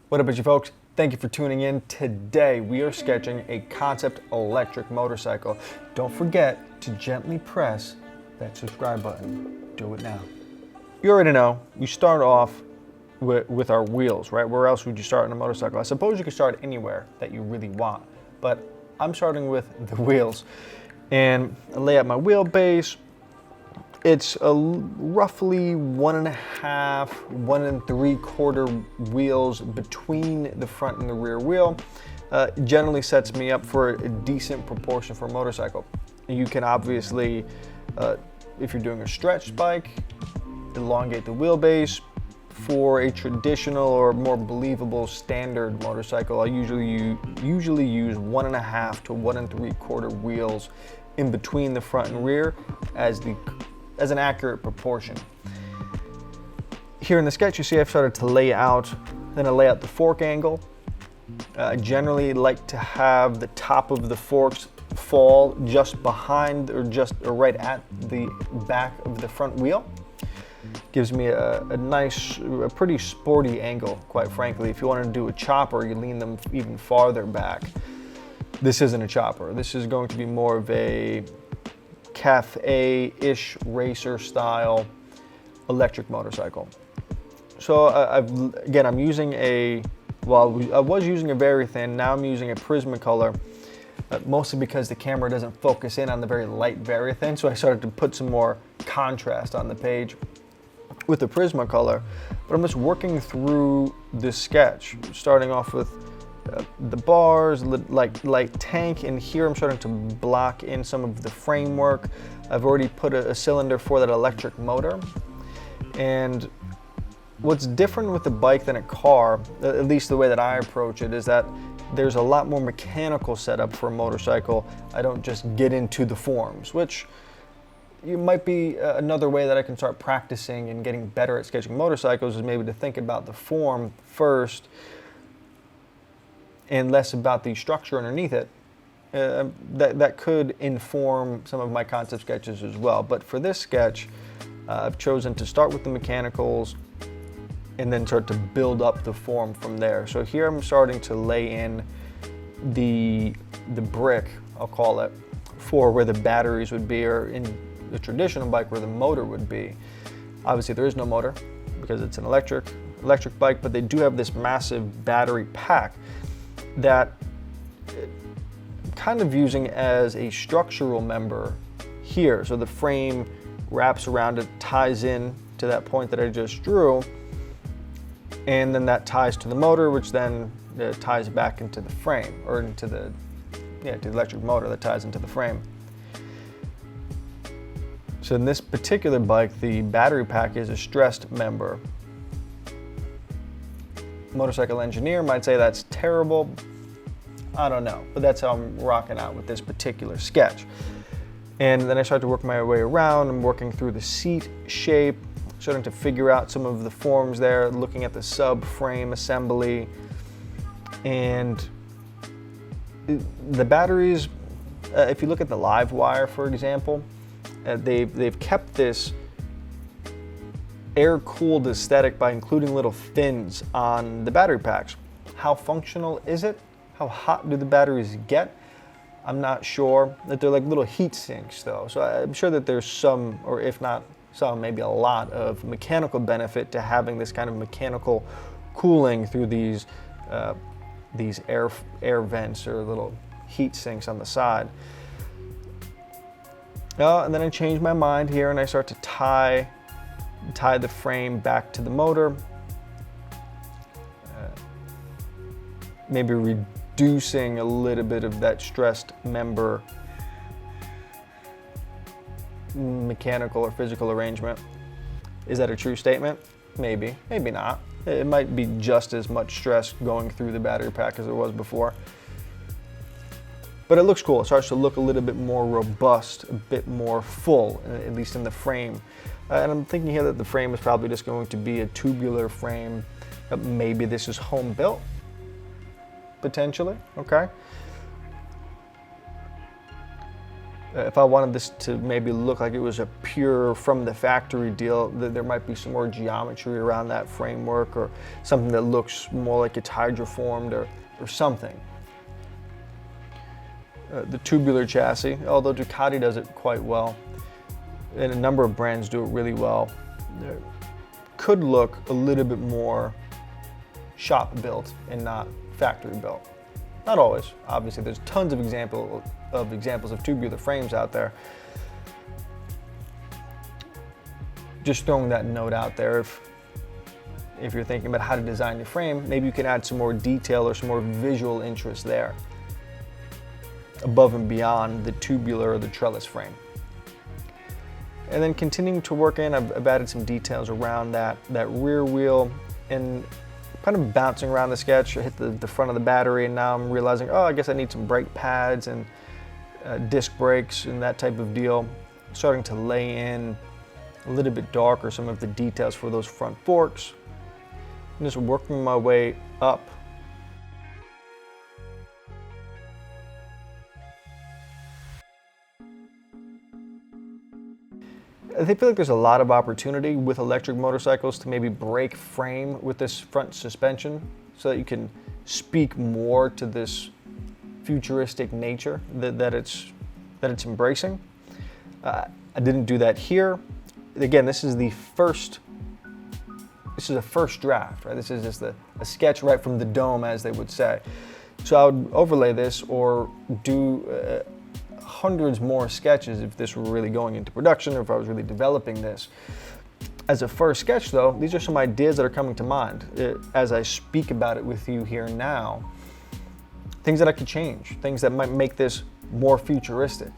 What up, you folks? Thank you for tuning in. Today we are sketching a concept electric motorcycle. Don't forget to gently press that subscribe button. Do it now. You already know, you start off with our wheels, right? Where else would you start on a motorcycle? I suppose you could start anywhere that you really want, but I'm starting with the wheels. And I lay out my wheelbase. It's a roughly 1.5, 1 3/4 wheels between the front and the rear wheel. Generally sets me up for a decent proportion for a motorcycle. You can obviously, if you're doing a stretch bike, elongate the wheelbase. For a traditional or more believable standard motorcycle, I usually use 1.5 to 1 3/4 wheels in between the front and rear as an accurate proportion. Here in the sketch, you see I've started to lay out, then I lay out the fork angle. I generally like to have the top of the forks fall just behind or right at the back of the front wheel. Gives me a pretty sporty angle, quite frankly. If you want to do a chopper, you lean them even farther back. This isn't a chopper. This is going to be more of a cafe-ish racer style electric motorcycle. So I'm using I was using a very thin, now I'm using a Prismacolor, mostly because the camera doesn't focus in on the very light very thin, so I started to put some more contrast on the page with the Prismacolor. But I'm just working through this sketch, starting off with the bars, light tank, and here I'm starting to block in some of the framework. I've already put a cylinder for that electric motor. And what's different with the bike than a car, at least the way that I approach it, is that there's a lot more mechanical setup for a motorcycle. I don't just get into the forms, which might be another way that I can start practicing and getting better at sketching motorcycles, is maybe to think about the form first and less about the structure underneath it. That could inform some of my concept sketches as well. But for this sketch, I've chosen to start with the mechanicals and then start to build up the form from there. So here I'm starting to lay in the brick, I'll call it, for where the batteries would be, or in the traditional bike where the motor would be. Obviously there is no motor because it's an electric bike, but they do have this massive battery pack that I'm kind of using as a structural member here. So the frame wraps around it, ties in to that point that I just drew, and then that ties to the motor, which then ties back into the frame, or to the electric motor that ties into the frame. So in this particular bike, the battery pack is a stressed member. Motorcycle engineer might say that's terrible. I don't know, but that's how I'm rocking out with this particular sketch. And then I start to work my way around. I'm working through the seat shape, starting to figure out some of the forms there, looking at the subframe assembly. And the batteries, if you look at the live wire, for example, they've kept this air-cooled aesthetic by including little fins on the battery packs. How functional is it? How hot do the batteries get? I'm not sure. That they're like little heat sinks though. So I'm sure that there's some, or if not some, maybe a lot of mechanical benefit to having this kind of mechanical cooling through these air vents or little heat sinks on the side. And then I change my mind here and I start to tie the frame back to the motor. Maybe reducing a little bit of that stressed member mechanical or physical arrangement. Is that a true statement? Maybe, maybe not. It might be just as much stress going through the battery pack as it was before. But it looks cool. It starts to look a little bit more robust, a bit more full, at least in the frame. And I'm thinking here that the frame is probably just going to be a tubular frame. Maybe this is home built, potentially, okay? If I wanted this to maybe look like it was a pure from the factory deal, there might be some more geometry around that framework, or something that looks more like it's hydroformed or something. The tubular chassis, although Ducati does it quite well, and a number of brands do it really well, could look a little bit more shop built and not factory built. Not always, obviously. There's tons of examples of tubular frames out there. Just throwing that note out there, if you're thinking about how to design your frame, maybe you can add some more detail or some more visual interest there, above and beyond the tubular or the trellis frame. And then continuing to work in, I've added some details around that rear wheel, and kind of bouncing around the sketch. I hit the front of the battery, and now I'm realizing, oh, I guess I need some brake pads and disc brakes and that type of deal. Starting to lay in a little bit darker some of the details for those front forks. And just working my way up. I feel like there's a lot of opportunity with electric motorcycles to maybe break frame with this front suspension, so that you can speak more to this futuristic nature that it's embracing. I didn't do that here. Again, this is a first draft, right? This is just a sketch right from the dome, as they would say. So I would overlay this or do hundreds more sketches if this were really going into production, or if I was really developing this. As a first sketch though, these are some ideas that are coming to mind as I speak about it with you here now. Things that I could change, things that might make this more futuristic.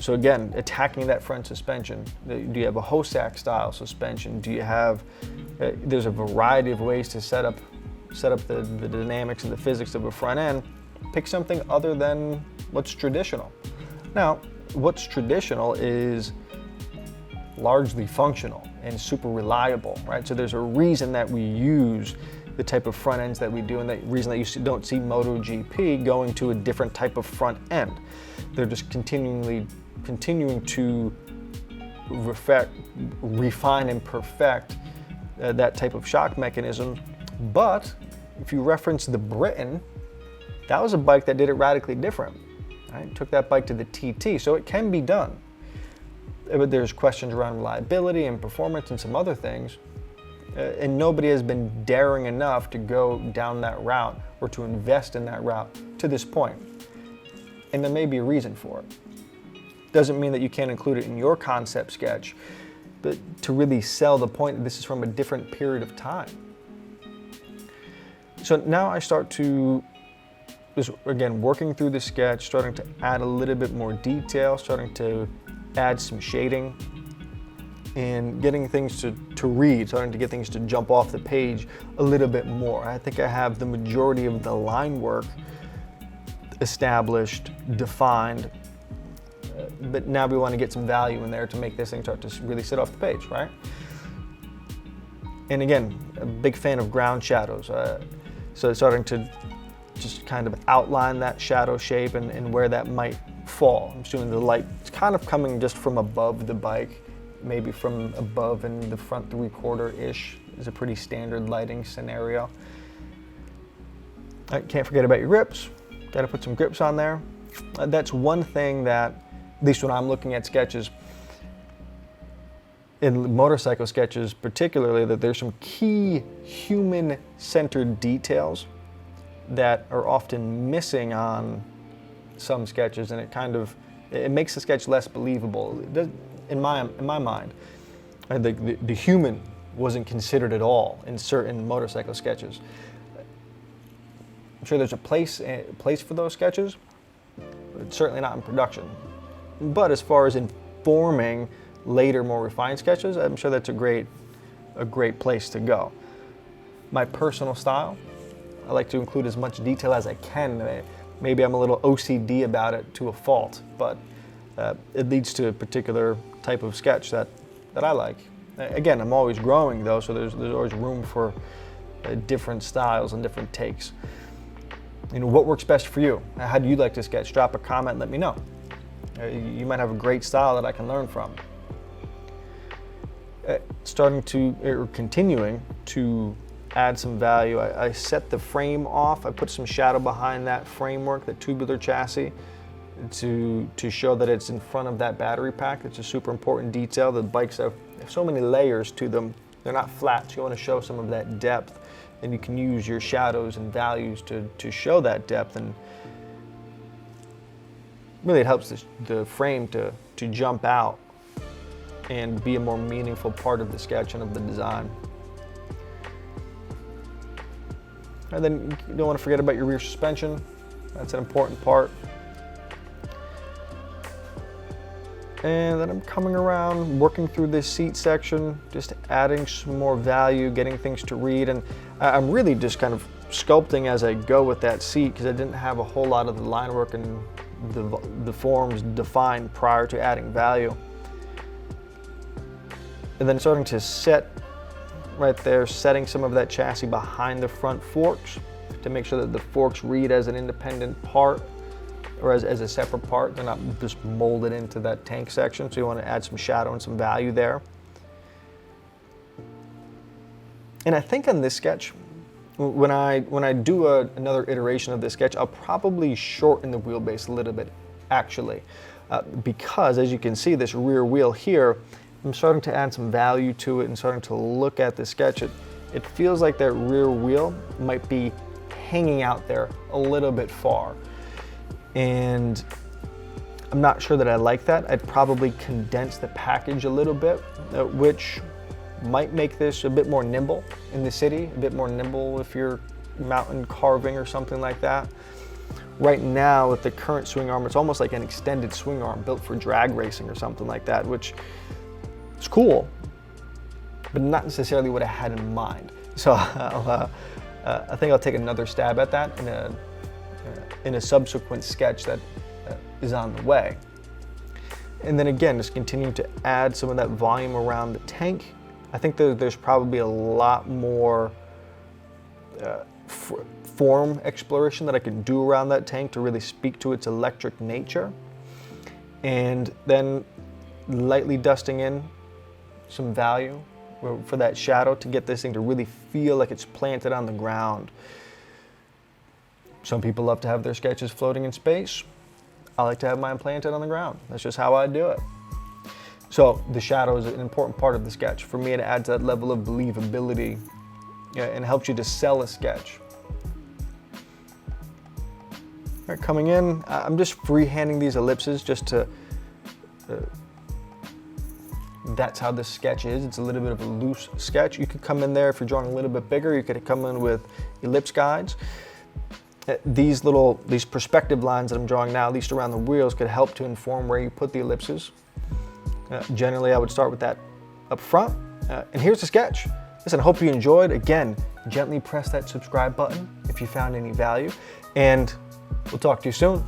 So again, attacking that front suspension. Do you have a Hosack style suspension? Do you have, there's a variety of ways to set up the dynamics and the physics of a front end. Pick something other than what's traditional. Now, what's traditional is largely functional and super reliable, right? So there's a reason that we use the type of front ends that we do, and the reason that you don't see MotoGP going to a different type of front end. They're just continuing to refine and perfect that type of shock mechanism. But if you reference the Britain, that was a bike that did it radically different. Right? Took that bike to the TT, so it can be done. But there's questions around reliability and performance and some other things, and nobody has been daring enough to go down that route or to invest in that route to this point. And there may be a reason for it. Doesn't mean that you can't include it in your concept sketch, but to really sell the point that this is from a different period of time. So now I start to, just again, working through the sketch, starting to add a little bit more detail, starting to add some shading, and getting things to read, starting to get things to jump off the page a little bit more. I think I have the majority of the line work established, defined, but now we want to get some value in there to make this thing start to really sit off the page, right? And again, a big fan of ground shadows. So starting to just kind of outline that shadow shape and where that might fall. I'm assuming the light is kind of coming just from above the bike, maybe from above in the front 3/4-ish is a pretty standard lighting scenario. Can't forget about your grips. Got to put some grips on there. That's one thing that, at least when I'm looking at sketches, in motorcycle sketches particularly, that there's some key human-centered details that are often missing on some sketches, and it makes the sketch less believable. In my mind, the human wasn't considered at all in certain motorcycle sketches. I'm sure there's a place for those sketches, but certainly not in production. But as far as informing later, more refined sketches, I'm sure that's a great place to go. My personal style, I like to include as much detail as I can. Maybe I'm a little OCD about it to a fault, but it leads to a particular type of sketch that I like. Again, I'm always growing though, so there's always room for different styles and different takes. You know, what works best for you? How do you like to sketch? Drop a comment, let me know. You might have a great style that I can learn from. Continuing to add some value, I set the frame off. I put some shadow behind that framework, the tubular chassis, to show that it's in front of that battery pack. It's a super important detail. The bikes have so many layers to them. They're not flat, so you want to show some of that depth, and you can use your shadows and values to show that depth, and really it helps the frame to jump out and be a more meaningful part of the sketch and of the design. And then you don't want to forget about your rear suspension. That's an important part. And then I'm coming around, working through this seat section, just adding some more value, getting things to read. And I'm really just kind of sculpting as I go with that seat, because I didn't have a whole lot of the line work and the forms defined prior to adding value. And then starting to set right there, setting some of that chassis behind the front forks to make sure that the forks read as an independent part, or as a separate part. They're not just molded into that tank section, so you want to add some shadow and some value there. And I think on this sketch, when I do another iteration of this sketch, I'll probably shorten the wheelbase a little bit, actually, because as you can see, this rear wheel here, I'm starting to add some value to it and starting to look at the sketch. It feels like that rear wheel might be hanging out there a little bit far. And I'm not sure that I like that. I'd probably condense the package a little bit, which might make this a bit more nimble in the city, a bit more nimble if you're mountain carving or something like that. Right now, with the current swing arm, it's almost like an extended swing arm built for drag racing or something like that, which is cool, but not necessarily what I had in mind. So I think I'll take another stab at that in a subsequent sketch that is on the way. And then again, just continue to add some of that volume around the tank. I think there's probably a lot more form exploration that I can do around that tank to really speak to its electric nature. And then lightly dusting in some value for that shadow to get this thing to really feel like it's planted on the ground. Some people love to have their sketches floating in space. I like to have mine planted on the ground. That's just how I do it. So the shadow is an important part of the sketch. For me, it adds that level of believability and helps you to sell a sketch. All right, coming in, I'm just freehanding these ellipses just to, that's how this sketch is. It's a little bit of a loose sketch. You could come in there, if you're drawing a little bit bigger, you could come in with ellipse guides. These perspective lines that I'm drawing now, at least around the wheels, could help to inform where you put the ellipses. Generally, I would start with that up front. And here's the sketch. Listen, I hope you enjoyed. Again, gently press that subscribe button if you found any value. And we'll talk to you soon.